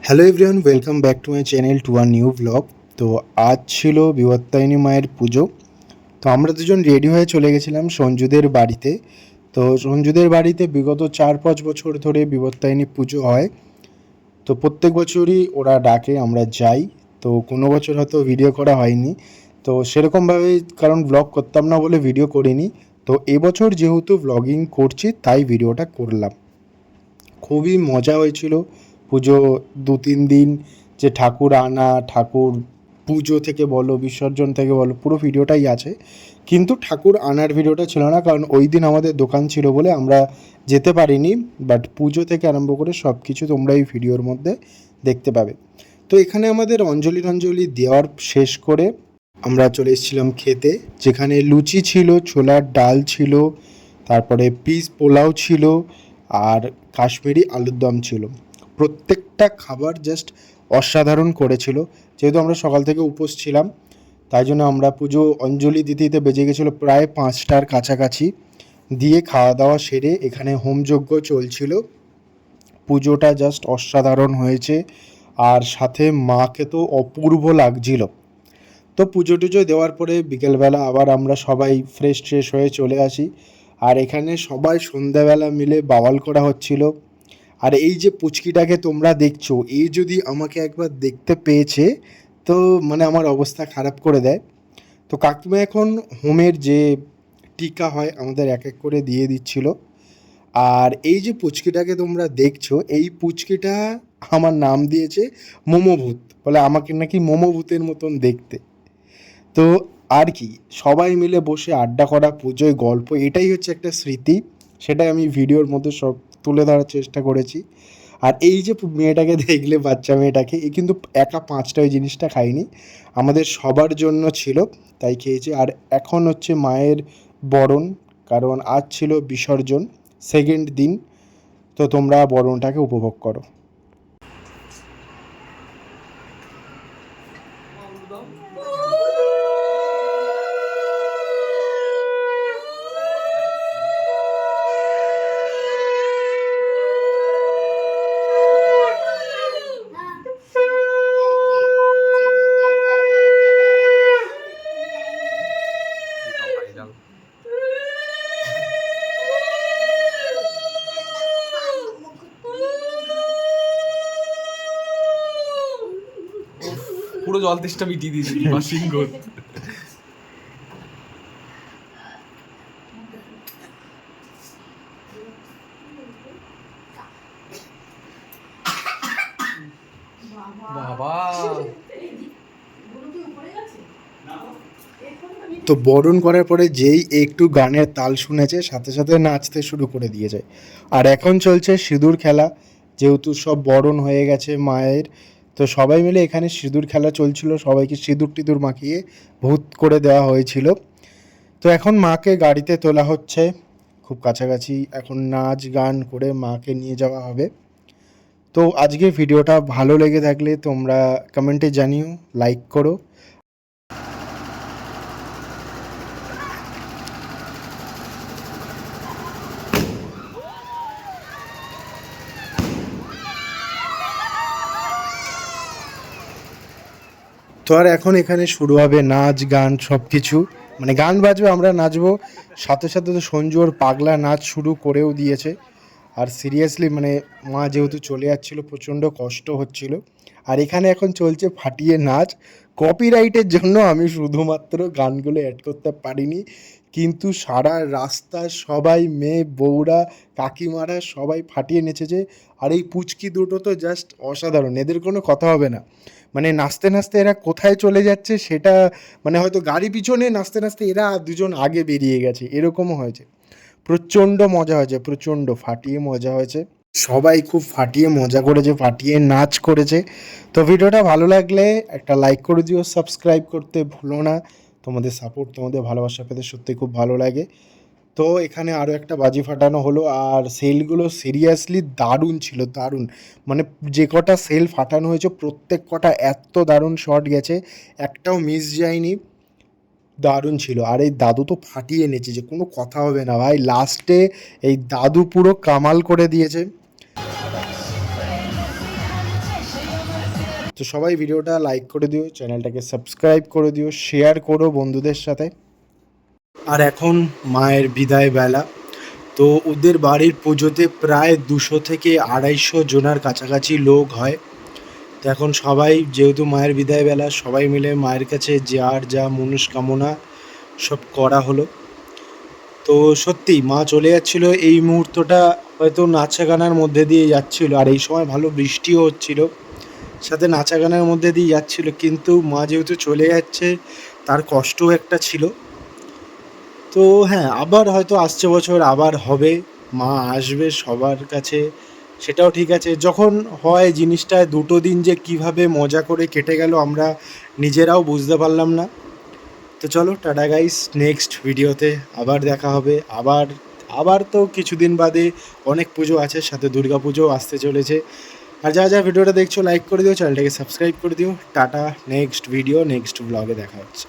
Hello everyone, welcome back to my channel to a new blog. তো আজ ছিল বিপত্তারিণী মায়ের পুজো। তো আমরা দুজন রেডি হয়ে চলে গেছিলাম সঞ্জুদের বাড়িতে। তো সঞ্জুদের বাড়িতে বিগত 4-5 বছর ধরে বিপত্তারিণী পুজো হয়। তো প্রত্যেক বছরই ওরা ডাকে, আমরা যাই। তো কোনো বছর হয়তো ভিডিও করা হয়নি, তো সেরকমভাবে কারণ ব্লগ করতাম না বলে ভিডিও করিনি। তো এবছর যেহেতু ব্লগিং করছি তাই ভিডিওটা করলাম। খুবই মজা হয়েছিল পুজো 2-3 দিন, যে ঠাকুর আনা, ঠাকুর পুজো থেকে বলো, বিসর্জন থেকে বলো, পুরো ভিডিওটাই আছে। কিন্তু ঠাকুর আনার ভিডিওটা ছিল না, কারণ ওই দিন আমাদের দোকান ছিল বলে আমরা যেতে পারিনি। বাট পুজো থেকে আরম্ভ করে সব কিছু তোমরা এই ভিডিওর মধ্যে দেখতে পাবে। তো এখানে আমাদের অঞ্জলি দেওয়ার শেষ করে আমরা চলে এসেছিলাম খেতে, যেখানে লুচি ছিল, ছোলার ডাল ছিল, তারপরে পিস পোলাও ছিল, আর কাশ্মীরি আলুর দম ছিল। প্রত্যেকটা খাবার জাস্ট অসাধারণ করেছিল। যেহেতু আমরা সকাল থেকে উপোস ছিলাম, তাই জন্য আমরা পুজো অঞ্জলি দিতে দিতে বেজে গেছিলো প্রায় 5টার কাছাকাছি। দিয়ে খাওয়া দাওয়া সেরে এখানে হোমযজ্ঞ চলছিল। পুজোটা জাস্ট অসাধারণ হয়েছে, আর সাথে মাকে তো অপূর্ব লাগছিল। তো পুজো টুজো দেওয়ার পরে বিকেলবেলা আবার আমরা সবাই ফ্রেশ হয়ে চলে আসি। আর এখানে সবাই সন্ধ্যাবেলা মিলে বাওয়াল করা হচ্ছিল। আর এই যে পুচকিটাকে তোমরা দেখছো, এই যদি আমাকে একবার দেখতে পেয়েছে তো মানে আমার অবস্থা খারাপ করে দেয়। তো কাকিমা এখন হোমের যে টিকা হয় আমাদের এক এক করে দিয়ে দিচ্ছিল। আর এই যে পুচকিটাকে তোমরা দেখছো, এই পুচকিটা আমার নাম দিয়েছে মোমোভূত, বলে আমাকে নাকি মোমোভূতের মতন দেখতে। তো আর কি, সবাই মিলে বসে আড্ডা করা, পুজোয় গল্প, এটাই হচ্ছে একটা স্মৃতি। সেটাই আমি ভিডিওর মধ্যে সব তুলে ধরার চেষ্টা করেছি। আর এই যে মেয়েটাকে দেখলে, বাচ্চা মেয়েটাকে, এ কিন্তু একা 5টা ওই জিনিসটা খাইনি, আমাদের সবার জন্য ছিল, তাই খেয়েছি। আর এখন হচ্ছে মায়ের বরণ, কারণ আজ ছিল বিসর্জন, সেকেন্ড দিন। তো তোমরা বরণটাকে উপভোগ করো। পুরো জল তেষ্টা মিটিয়ে দিয়েছি বাসিঙ্গ। বাবা তো বরণ করার পরে যেই একটু গানের তাল শুনেছে, সাথে সাথে নাচতে শুরু করে দিয়েছে। আর এখন চলছে সিঁদুর খেলা, যেহেতু সব বরণ হয়ে গেছে মায়ের। তো সবাই মিলে এখানে সিঁদুর খেলা চলছিল, সবাইকে সিঁদুর টিঁদুর মাখিয়ে ভূত করে দেওয়া হয়েছিল। তো এখন মাকে গাড়িতে তোলা হচ্ছে, খুব কাছাকাছি, এখন নাচ গান করে মাকে নিয়ে যাওয়া হবে। তো আজকে ভিডিওটা ভালো লেগে থাকলে তোমরা কমেন্টে জানিও, লাইক করো। তো আর এখন এখানে শুরু হবে নাচ গান সব কিছু, মানে গান বাজবে, আমরা নাচবো। সাথে সাথে তো সঞ্জু ওর পাগলা নাচ শুরু করেও দিয়েছে। আর সিরিয়াসলি মানে মা যেহেতু চলে যাচ্ছিলো, প্রচণ্ড কষ্ট হচ্ছিল। আর এখানে এখন চলছে ফাটিয়ে নাচ। কপিরাইটের জন্য আমি শুধুমাত্র গানগুলো অ্যাড করতে পারিনি, কিন্তু সারা রাস্তা সবাই, মেয়ে বউরা, কাকিমারা সবাই ফাটিয়ে নেচেছে। আর এই পুচকি দুটো তো জাস্ট অসাধারণ, এদের কোনো কথা হবে না। মানে নাচতে নাচতে এরা কোথায় চলে যাচ্ছে সেটা, মানে হয়তো গাড়ি পিছনে নাচতে নাচতে এরা দুজন আগে বেরিয়ে গেছে, এরকমও হয়েছে। প্রচণ্ড মজা হয়েছে, প্রচণ্ড ফাটিয়ে মজা হয়েছে। সবাই খুব ফাটিয়ে মজা করেছে, ফাটিয়ে নাচ করেছে। তো ভিডিওটা ভালো লাগলে একটা লাইক করে দিও, সাবস্ক্রাইব করতে ভুলো না। তোমাদের সাপোর্ট, তোমাদের ভালোবাসা পেতে সত্যি খুব ভালো লাগে। তো এখানে আরও একটা বাজি ফাটানো হলো, আর সেলগুলো সিরিয়াসলি দারুণ ছিল, দারুণ। মানে যে কটা সেল ফাটানো হয়েছে প্রত্যেক কটা এত দারুণ শট গেছে, একটাও মিস যায়নি, দারুণ ছিল। আর এই দাদু তো ফাটিয়ে এনেছে, যে কোনো কথা হবে না ভাই, লাস্টে এই দাদু পুরো কামাল করে দিয়েছে। তো সবাই ভিডিওটা লাইক করে দিও, চ্যানেলটাকে সাবস্ক্রাইব করে দিও, শেয়ার করো বন্ধুদের সাথে। আর এখন মায়ের বিদায় বেলা। তো ওদের বাড়ির পুজোতে প্রায় 200 থেকে 250 জনের কাছাকাছি লোক হয়। তো এখন সবাই যেহেতু মায়ের বিদায় বেলা, সবাই মিলে মায়ের কাছে যার যা মনস্কামনা সব করা হলো। তো সত্যি মা চলে যাচ্ছিল, এই মুহূর্তটা হয়তো নাচা গানার মধ্যে দিয়ে যাচ্ছিল, আর এই সময় ভালো বৃষ্টিও হচ্ছিল, সাথে নাচা গানার মধ্যে দিয়ে যাচ্ছিল। কিন্তু মা যেহেতু চলে যাচ্ছে তার কষ্টও একটা ছিল। তো হ্যাঁ, আবার হয়তো আসছে বছর আবার হবে, মা আসবে সবার কাছে, সেটাও ঠিক আছে। যখন হয় জিনিসটা 2 দিন যে কিভাবে মজা করে কেটে গেল আমরা নিজেরাও বুঝতে পারলাম না। তো চলো টাটা গাইস, নেক্সট ভিডিওতে আবার দেখা হবে। আবার আবার তো কিছুদিন বাদে অনেক পুজো আছে, সাথে দুর্গা পুজোও আসতে চলেছে। আর যা যা ভিডিওটা দেখছো লাইক করে দিও, চ্যানেলটাকে সাবস্ক্রাইব করে দিও। টাটা, নেক্সট ভিডিও নেক্সট ব্লগে দেখা হচ্ছে।